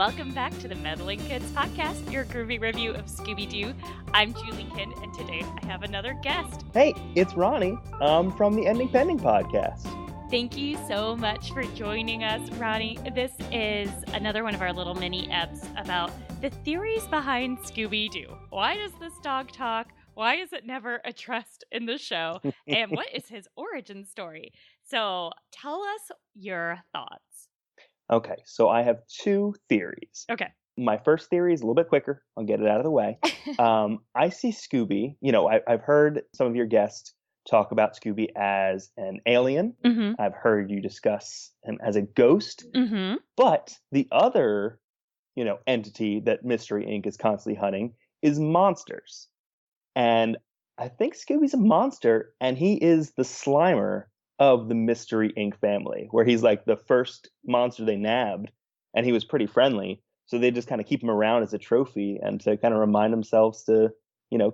Welcome back to the Meddling Kids Podcast, your groovy review of Scooby-Doo. I'm Julie Kinn, and today I have another guest. Hey, it's Ronnie from the Ending Pending Podcast. Thank you so much for joining us, Ronnie. This is another one of our little mini-eps about the theories behind Scooby-Doo. Why does this dog talk? Why is it never addressed in the show? And what is his origin story? So tell us your thoughts. Okay, so I have two theories. Okay. My first theory is a little bit quicker. I'll get it out of the way. I see Scooby, I've heard some of your guests talk about Scooby as an alien. Mm-hmm. I've heard you discuss him as a ghost. Mm-hmm. But the other, entity that Mystery Inc. is constantly hunting is monsters. And I think Scooby's a monster, and he is the Slimer of the Mystery Inc. family, where he's like the first monster they nabbed, and he was pretty friendly. So they just kind of keep him around as a trophy and to kind of remind themselves to,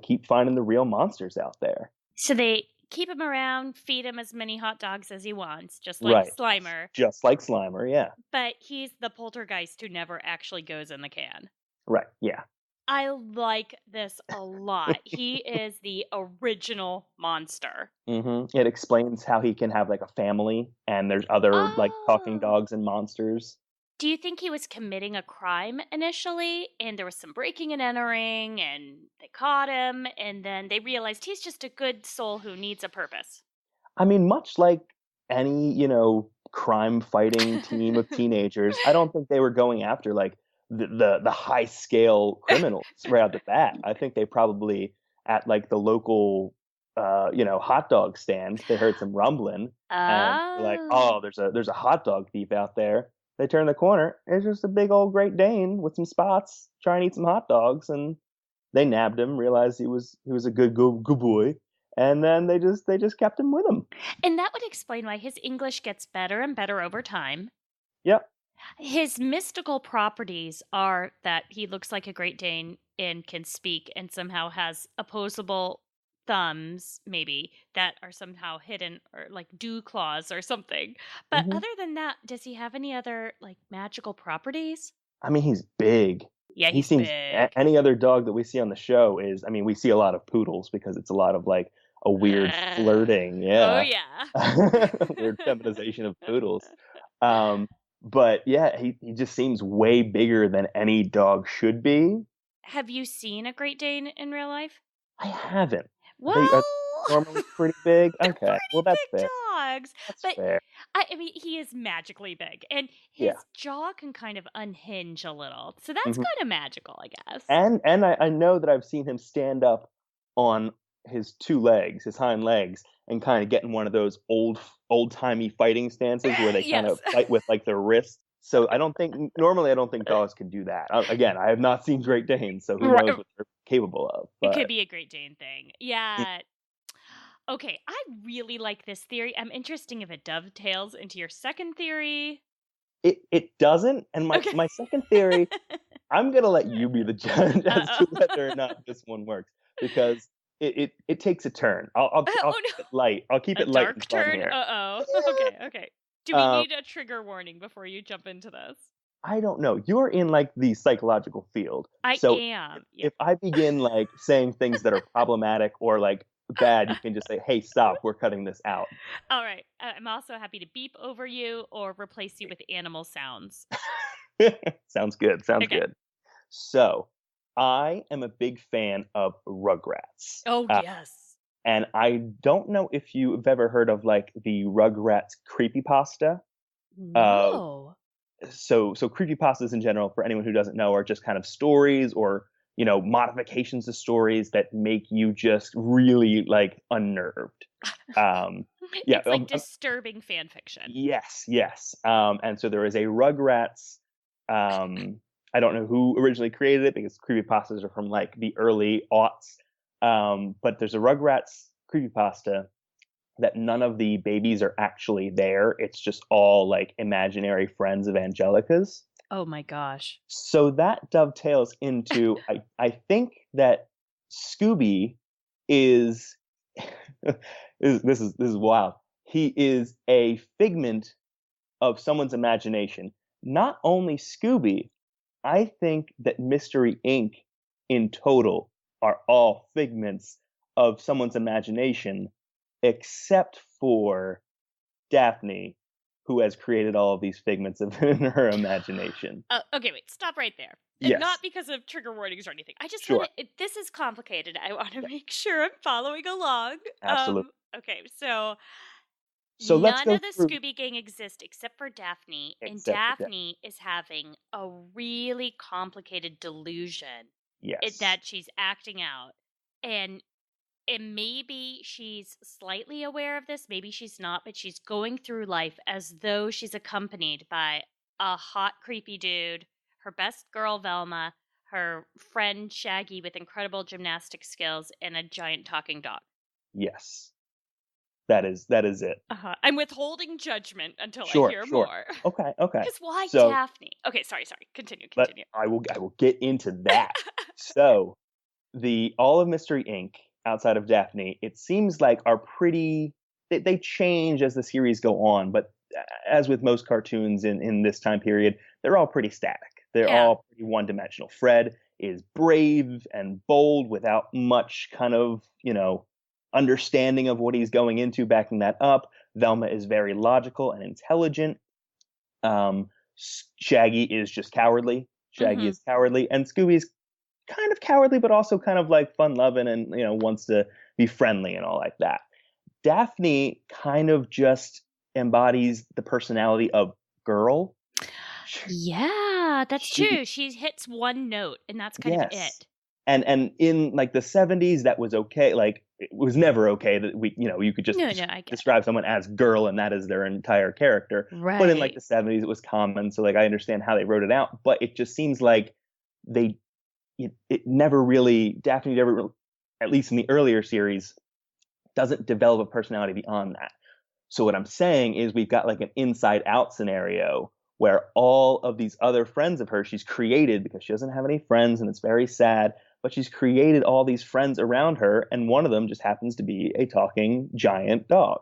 keep finding the real monsters out there. So they keep him around, feed him as many hot dogs as he wants, just like Right. Slimer. Just like Slimer, yeah. But he's the poltergeist who never actually goes in the can. Right, yeah. I like this a lot. He is the original monster. Mm-hmm. It explains how he can have like a family, and there's other like talking dogs and monsters. Do you think he was committing a crime initially, and there was some breaking and entering, and they caught him, and then they realized he's just a good soul who needs a purpose? I mean, much like any, crime-fighting team of teenagers, I don't think they were going after like the high-scale criminals right out the bat. I think they probably at like the local, hot dog stand, they heard some rumbling, and they're like, oh, there's a hot dog thief out there. They turn the corner. It's just a big old Great Dane with some spots trying to eat some hot dogs, and they nabbed him. Realized he was a good boy, and then they just kept him with them. And that would explain why his English gets better and better over time. Yep. His mystical properties are that he looks like a Great Dane and can speak, and somehow has opposable thumbs, maybe, that are somehow hidden, or like dew claws or something. But Mm-hmm. other than that, does he have any other like magical properties? I mean, he's big. Yeah, He he's seems big. any other dog that we see on the show is. I mean, we see a lot of poodles because it's a lot of like a weird flirting. Oh, Yeah. yeah. Weird feminization of poodles. But yeah, he just seems way bigger than any dog should be. Have you seen a Great Dane in real life? I haven't. Well, They are normally pretty big. they're Okay, pretty well that's big fair. dogs. That's But fair. I mean, he is magically big, and his Yeah. jaw can kind of unhinge a little. So that's Mhm. kind of magical, I guess. And I know that I've seen him stand up on his two legs, his hind legs, and kind of get in one of those old-timey fighting stances where they kind of Yes. fight with like their wrists. So I don't think dogs can do that. Again, I have not seen Great Danes, so who Right. knows what they're capable of. It But could be a Great Dane thing. Yeah. Okay, I really like this theory. I'm interested if it dovetails into your second theory. it doesn't. And Okay. my second theory, I'm gonna let you be the judge as Uh-oh. to whether or not this one works, because it takes a turn. I'll Oh, keep no. it light. I'll keep A it light dark and fun turn? here. Uh-oh. Okay. Do we Um, need a trigger warning before you jump into this? I don't know. You're in like the psychological field. I So am. Yeah. if I begin like saying things that are problematic or like bad, you can just say, "Hey, stop. We're cutting this out." All right. I'm also happy to beep over you or replace you with animal sounds. Sounds good. Sounds Okay. good. So I am a big fan of Rugrats. Oh, yes. And I don't know if you've ever heard of like the Rugrats creepypasta. No. So creepypastas in general, for anyone who doesn't know, are just kind of stories or modifications to stories that make you just really like unnerved. Yeah, It's like disturbing fan fiction. yes. And so there is a Rugrats. I don't know who originally created it because creepypastas are from like the early aughts. But there's a Rugrats creepypasta that none of the babies are actually there. It's just all like imaginary friends of Angelica's. Oh my gosh. So that dovetails into I think that Scooby is this is wild. He is a figment of someone's imagination. Not only Scooby, I think that Mystery Inc. in total are all figments of someone's imagination, except for Daphne, who has created all of these figments of in her imagination. Okay, wait, stop right there. And not Yes, because of trigger warnings or anything. I just want sure. to. This is complicated. I want to Yeah, make sure I'm following along. absolutely. Okay, so So let's none go of the through, Scooby Gang exist except for Daphne, and except for Daphne. Daphne is having a really complicated delusion Yes. that she's acting out. And maybe she's slightly aware of this, maybe she's not, but she's going through life as though she's accompanied by a hot, creepy dude, her best girl, Velma, her friend, Shaggy, with incredible gymnastic skills, and a giant talking dog. Yes. That is it. I'm withholding judgment until I Sure, hear sure. more. Okay, okay. Because why So Daphne? Okay, sorry. Continue, but continue. I will get into that. So the all of Mystery Inc. outside of Daphne, it seems like are pretty they change as the series go on, but as with most cartoons in this time period, they're all pretty static. They're Yeah. all pretty one-dimensional. Fred is brave and bold without much kind of, understanding of what he's going into, backing that up. Velma is very logical and intelligent. Um, Shaggy is just cowardly. Shaggy Hmm. is cowardly, and Scooby's kind of cowardly, but also kind of like fun loving and wants to be friendly and all like that. Daphne kind of just embodies the personality of girl. Yeah, that's She true. She hits one note, and that's kind of Yes. it. And in like the 70s that was okay. Like it was never okay that you could just No, no, I get it. describe someone as girl and that is their entire character. But in like Right. the 70s it was common, so like I understand how they wrote it out, but it just seems like they it never really Daphne never, at least in the earlier series, doesn't develop a personality beyond that. So what I'm saying is we've got like an inside out scenario where all of these other friends of hers she's created because she doesn't have any friends and it's very sad, but she's created all these friends around her and one of them just happens to be a talking giant dog.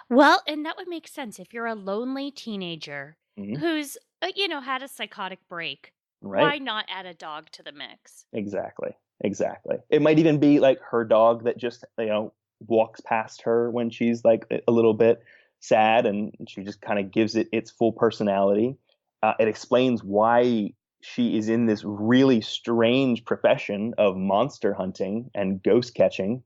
Well, and that would make sense if you're a lonely teenager Mhm. who's, had a psychotic break. Right. Why not add a dog to the mix? Exactly. Exactly. It might even be like her dog that just, walks past her when she's like a little bit sad and she just kind of gives it its full personality. It explains why she is in this really strange profession of monster hunting and ghost catching.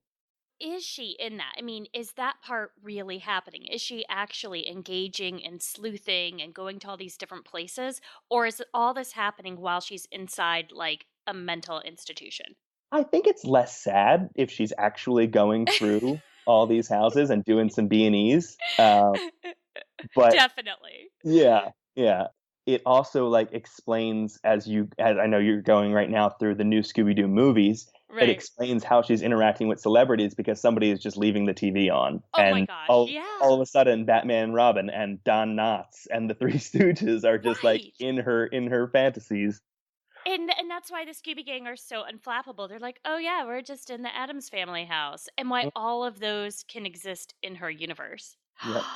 Is she in that? I mean, is that part really happening? Is she actually engaging and sleuthing and going to all these different places? Or is all this happening while she's inside like a mental institution? I think it's less sad if she's actually going through all these houses and doing some B&Es. But Definitely. yeah, yeah. It also like explains as I know you're going right now through the new Scooby-Doo movies, it Right. explains how she's interacting with celebrities because somebody is just leaving the TV on Oh my and gosh. all of Yeah. a sudden Batman and Robin and Don Knotts and the Three Stooges are just like Right. in her fantasies. And that's why the Scooby Gang are so unflappable. They're like, "Oh yeah, we're just in the Adams Family house." And why Mm, all of those can exist in her universe. yep.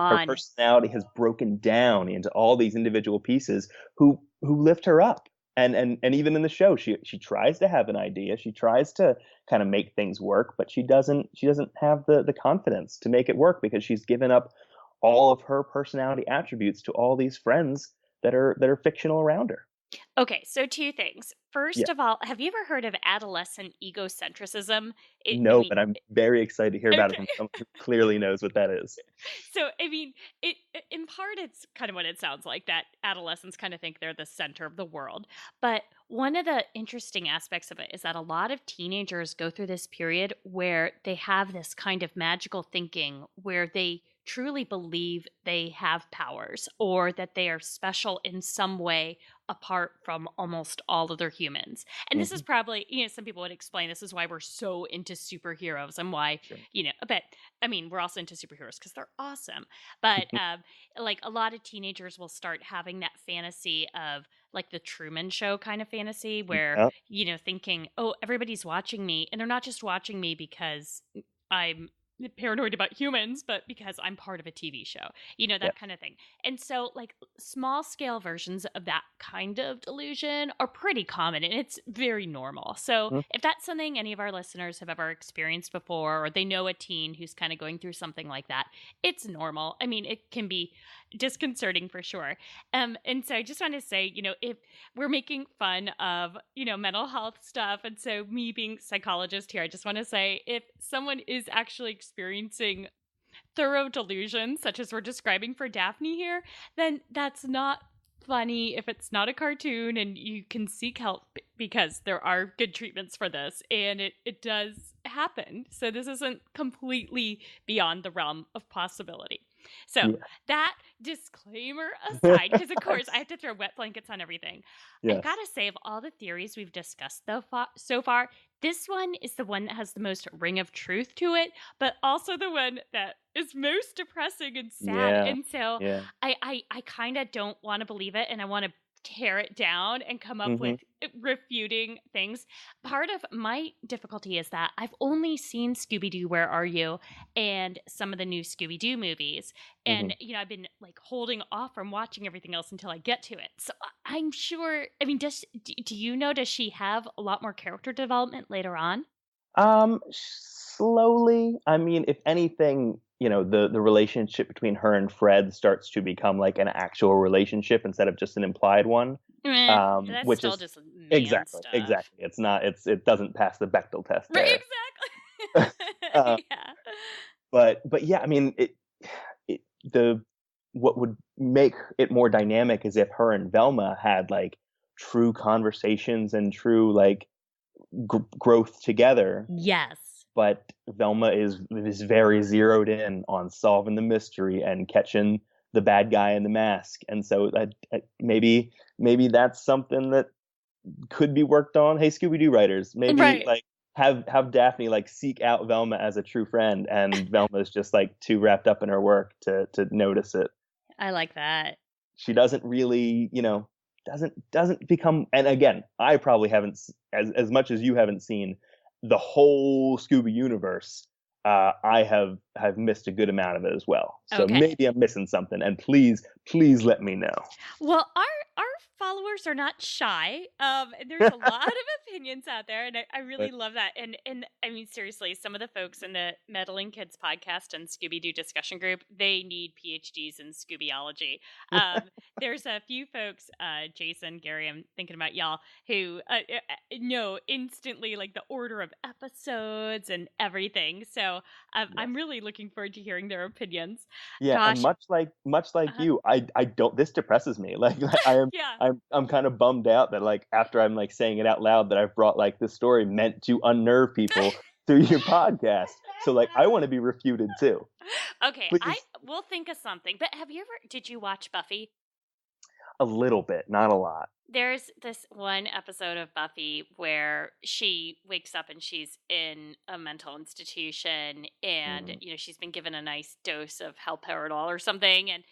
Her Ron. personality has broken down into all these individual pieces who lift her up. And even in the show, she tries to have an idea. She tries to kind of make things work, but she doesn't have the confidence to make it work because she's given up all of her personality attributes to all these friends that are fictional around her. Okay, so two things. Yeah. First of all, have you ever heard of adolescent egocentrism? I No, mean, but I'm very excited to hear about it okay. from someone who clearly knows what that is. So, I mean, in part it's kind of what it sounds like that adolescents kind of think they're the center of the world. But one of the interesting aspects of it is that a lot of teenagers go through this period where they have this kind of magical thinking where they truly believe they have powers or that they are special in some way apart from almost all other humans. And this is Hmm. probably, some people would explain this is why we're so into superheroes and why, Sure. but I mean, we're also into superheroes because they're awesome. But like a lot of teenagers will start having that fantasy of like the Truman Show kind of fantasy where, Yeah. thinking, oh, everybody's watching me. And they're not just watching me because I'm paranoid about humans, but because I'm part of a TV show, Yeah. that kind of thing. And so, like, small scale versions of that kind of delusion are pretty common and it's very normal. So, Mhm. if that's something any of our listeners have ever experienced before, or they know a teen who's kind of going through something like that, it's normal. I mean, it can be disconcerting for sure. And so I just want to say, if we're making fun of, mental health stuff. And so me being psychologist here, I just want to say if someone is actually experiencing thorough delusions, such as we're describing for Daphne here, then that's not funny if it's not a cartoon and you can seek help because there are good treatments for this and it does happen. So this isn't completely beyond the realm of possibility. So Yeah. that disclaimer aside, because of course I have to throw wet blankets on everything. I Yes. gotta say, of all the theories we've discussed so far, this one is the one that has the most ring of truth to it, but also the one that is most depressing and sad. Yeah. And so Yeah. I kind of don't want to believe it, and I want to tear it down and come up Hmm. with refuting things. Part of my difficulty is that I've only seen Scooby-Doo, Where Are You? And some of the new Scooby-Doo movies. Hmm. And, I've been like holding off from watching everything else until I get to it. So I'm sure, I mean, do you know, does she have a lot more character development later on? Slowly. I mean, if anything, the relationship between her and Fred starts to become like an actual relationship instead of just an implied one. That's Which still is just man exactly, stuff. exactly. It's not. It doesn't pass the Bechdel test Right, there. uh, exactly. Yeah. but yeah, I mean, it the what would make it more dynamic is if her and Velma had like true conversations and true like growth together. Yes. But Velma is very zeroed in on solving the mystery and catching the bad guy in the mask, and so maybe that's something that could be worked on. Hey, Scooby-Doo writers, maybe Right. like have Daphne like seek out Velma as a true friend, and Velma's just like too wrapped up in her work to notice it. I like that. She doesn't really, doesn't become. And again, I probably haven't as much as you haven't seen the whole Scooby universe. I have missed a good amount of it as well. So Okay. maybe I'm missing something, and please let me know. Well, our followers are not shy. And there's a lot of opinions out there, and I really love that. And I mean, seriously, some of the folks in the Meddling Kids podcast and Scooby Doo discussion group, they need PhDs in Scoobyology. There's a few folks, Jason, Gary, I'm thinking about y'all, who know instantly like the order of episodes and everything. So Yes. I'm really looking forward to hearing their opinions. Yeah, and Gosh. much like Uh-huh. you, I don't. This depresses me. Like I am, Yeah. I'm kind of bummed out that like after I'm like saying it out loud that I've brought like this story meant to unnerve people through your podcast. So like I want to be refuted too. Okay, I Please, will think of something. But did you watch Buffy? a little bit, not a lot. There's this one episode of Buffy where she wakes up and she's in a mental institution and Mm. she's been given a nice dose of haloperidol or something and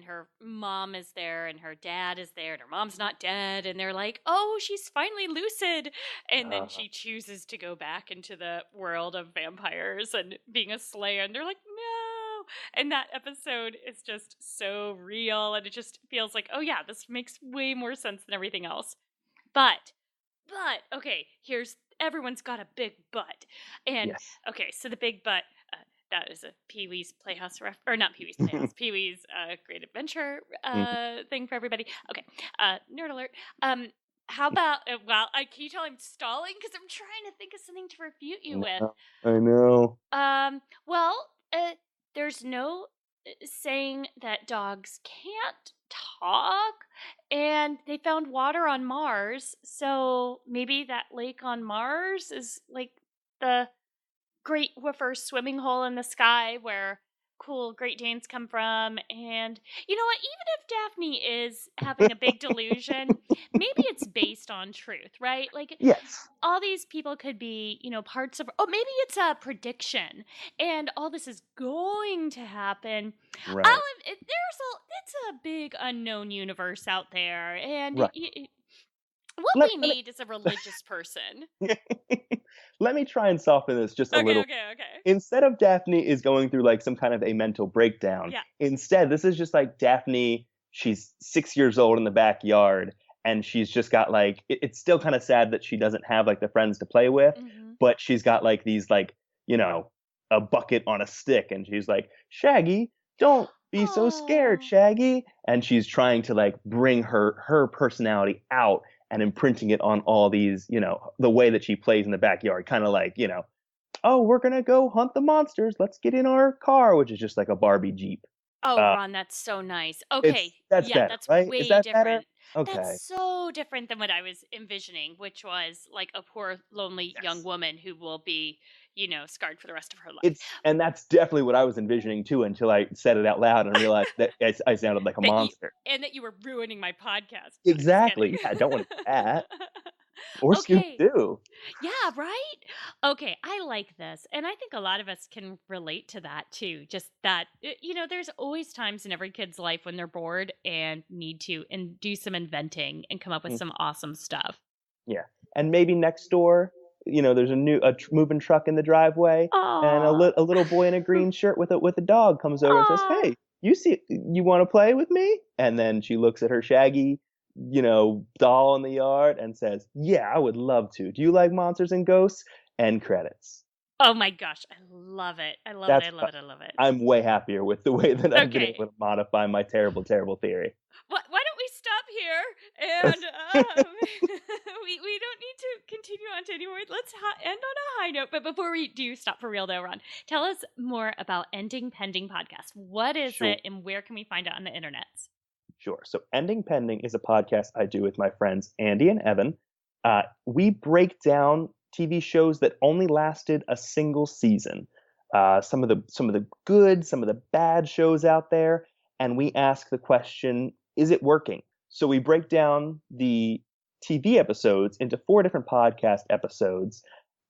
her mom is there and her dad is there and her mom's not dead and they're like, "Oh, she's finally lucid." And then Uh, she chooses to go back into the world of vampires and being a slayer and they're like, "No." And that episode is just so real and it just feels like, oh yeah, this makes way more sense than everything else. But okay, here's everyone's got a big butt. And yes. okay, so the big butt, that is a Pee-wee's Playhouse or not Pee-wee's Playhouse, Pee-wee's Great Adventure Mhm. thing for everybody. Okay, nerd alert. How about, well, can you tell I'm stalling? Because I'm trying to think of something to refute you with. No, I know. Well, there's no saying that dogs can't talk, and they found water on Mars, so maybe that lake on Mars is like the Great Woofer swimming hole in the sky where cool Great Danes come from. And you know what? Even if Daphne is having a big delusion, maybe it's based on truth, right? Like Yes. all these people could be, parts of, oh, maybe it's a prediction and all this is going to happen. Right. It's a big unknown universe out there. And Right. What Let, we let need is a religious person. me let me try and soften this just a Okay, little. okay, okay. Instead of Daphne is going through like some kind of a mental breakdown, Yeah. instead this is just like Daphne. She's 6 years old in the backyard, and she's just got like it's still kind of sad that she doesn't have like the friends to play with, Hmm. but she's got like these like you know a bucket on a stick, and she's like, Shaggy, don't be so scared, Oh. Shaggy, and she's trying to like bring her personality out and imprinting it on all these, the way that she plays in the backyard, kind of like, oh, we're gonna go hunt the monsters. Let's get in our car, which is just like a Barbie Jeep. Oh, Uh, Ron, that's so nice. it's Okay, that's yeah, better, that's right? Is way that better? different. That's Okay. so different than what I was envisioning, which was like a poor, lonely young Yes. woman who will be, scarred for the rest of her life. And that's definitely what I was envisioning too until I said it out loud and realized that I sounded like a That you monster. and that you were ruining my podcast. No, just kidding. Exactly. Yeah, I don't want to do that. Or Okay. Scooby-Doo. Yeah, right? Okay, I like this. And I think a lot of us can relate to that too. Just that, there's always times in every kid's life when they're bored and need to and do some inventing and come up with Mm, some awesome stuff. yeah. And maybe next door, there's moving truck in the driveway, and Aw. a little boy in a green shirt with a dog comes over and says, Aw. "Hey, you want to play with me?" And then she looks at her Shaggy, doll in the yard and says, "Yeah, I would love to. Do you like monsters and ghosts?" And credits. Oh my gosh, I love it. I love it. That's I love it. I love it. I'm way happier with the way that I've been Okay. able to modify my terrible, terrible theory. Why don't we stop here and we don't need to continue on to anymore. Let's end on a high note. But before we do stop for real, though, Ron, tell us more about Ending Pending Podcast. What is Sure. it, and where can we find it on the internets? Sure. So, Ending Pending is a podcast I do with my friends Andy and Evan. We break down TV shows that only lasted a single season. Some of the good, some of the bad shows out there, and we ask the question: is it working? So we break down the TV episodes into 4 different podcast episodes,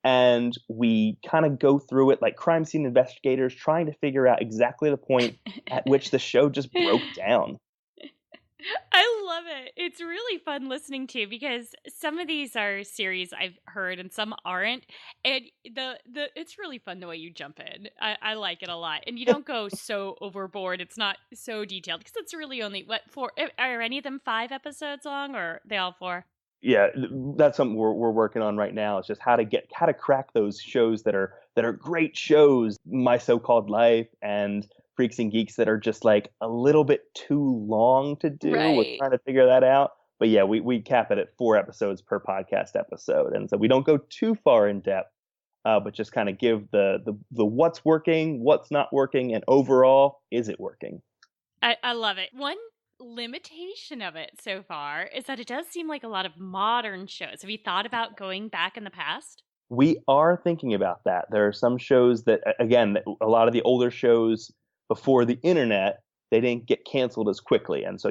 and we kind of go through it like crime scene investigators, trying to figure out exactly the point at which the show just broke down. I love it. It's really fun listening to because some of these are series I've heard and some aren't. And the it's really fun the way you jump in. I like it a lot. And you don't go so overboard. It's not so detailed because it's really only what 4 are any of them 5 episodes long or are they all 4? Yeah, that's something we're working on right now. It's just how to crack those shows that are great shows, My So-Called Life and Freaks and Geeks, that are just like a little bit too long to do. We're Right. trying to figure that out. But yeah, we cap it at 4 episodes per podcast episode, and so we don't go too far in depth, but just kind of give the what's working, what's not working, and overall, is it working? I love it. One limitation of it so far is that it does seem like a lot of modern shows. Have you thought about going back in the past? We are thinking about that. There are some shows that, again, a lot of the older shows before the internet, they didn't get canceled as quickly. And so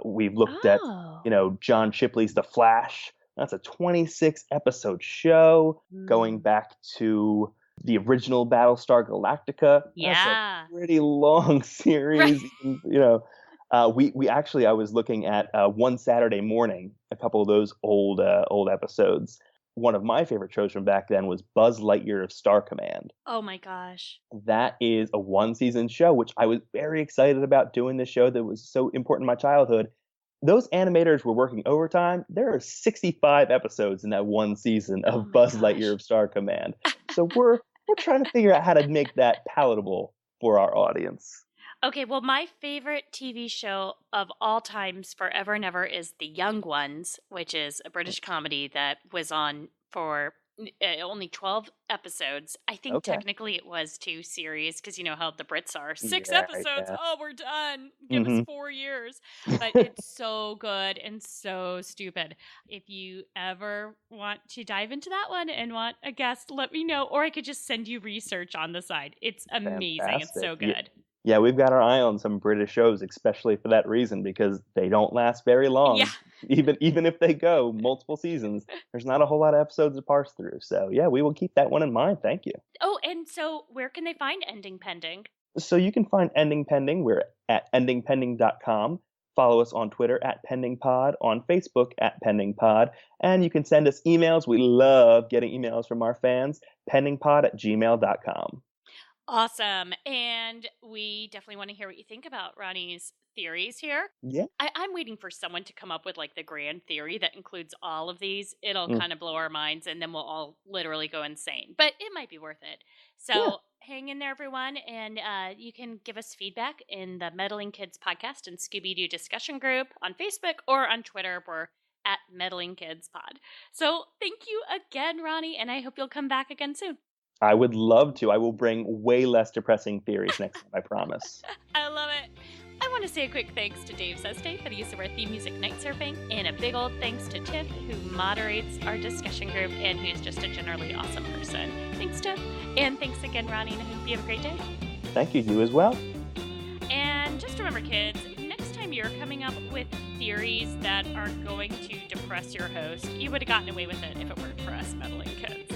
we've looked at, Oh. John Shipley's The Flash. That's a 26 episode show going Mm. back to the original Battlestar Galactica. That's a Yeah. pretty long Right. series. We actually, I was looking at One Saturday Morning, a couple of those old episodes. One of my favorite shows from back then was Buzz Lightyear of Star Command. Oh my gosh. That is a 1 season show, which I was very excited about doing this show that was so important in my childhood. Those animators were working overtime. There are 65 episodes in that 1 season Oh of my Buzz Lightyear gosh. of Star Command. So we're trying to figure out how to make that palatable for our audience. Okay, well, my favorite TV show of all times, forever and ever, is The Young Ones, which is a British comedy that was on for only 12 episodes. I think Okay. technically it was 2 series because you know how the Brits are. 6 Yeah, episodes. yeah. Oh, we're done. Give us Hmm. 4 years. But it's so good and so stupid. If you ever want to dive into that one and want a guest, let me know. Or I could just send you research on the side. It's amazing. It's so Fantastic. good. Yeah, we've got our eye on some British shows, especially for that reason, because they don't last very Yeah. long. Even if they go multiple seasons, there's not a whole lot of episodes to parse through. So yeah, we will keep that one in mind. Thank you. Oh, and so where can they find Ending Pending? So you can find Ending Pending. We're at endingpending.com. Follow us on Twitter at PendingPod, on Facebook at PendingPod, and you can send us emails. We love getting emails from our fans, pendingpod@gmail.com. Awesome. And we definitely want to hear what you think about Ronnie's theories here. Yeah. I'm waiting for someone to come up with like the grand theory that includes all of these. It'll Mm. kind of blow our minds and then we'll all literally go insane. But it might be worth it. So Yeah. hang in there, everyone. And you can give us feedback in the Meddling Kids Podcast and Scooby-Doo discussion group on Facebook or on Twitter. We're at Meddling Kids Pod. So thank you again, Ronnie. And I hope you'll come back again soon. I would love to. I will bring way less depressing theories next time, I promise. I love it. I want to say a quick thanks to Dave Seste for the use of our theme music, Night Surfing, and a big old thanks to Tiff, who moderates our discussion group and who's just a generally awesome person. Thanks, Tiff. And thanks again, Ronnie, and I hope you have a great day. Thank you. You as well. And just remember, kids, next time you're coming up with theories that are going to depress your host, you would have gotten away with it if it weren't for us meddling kids.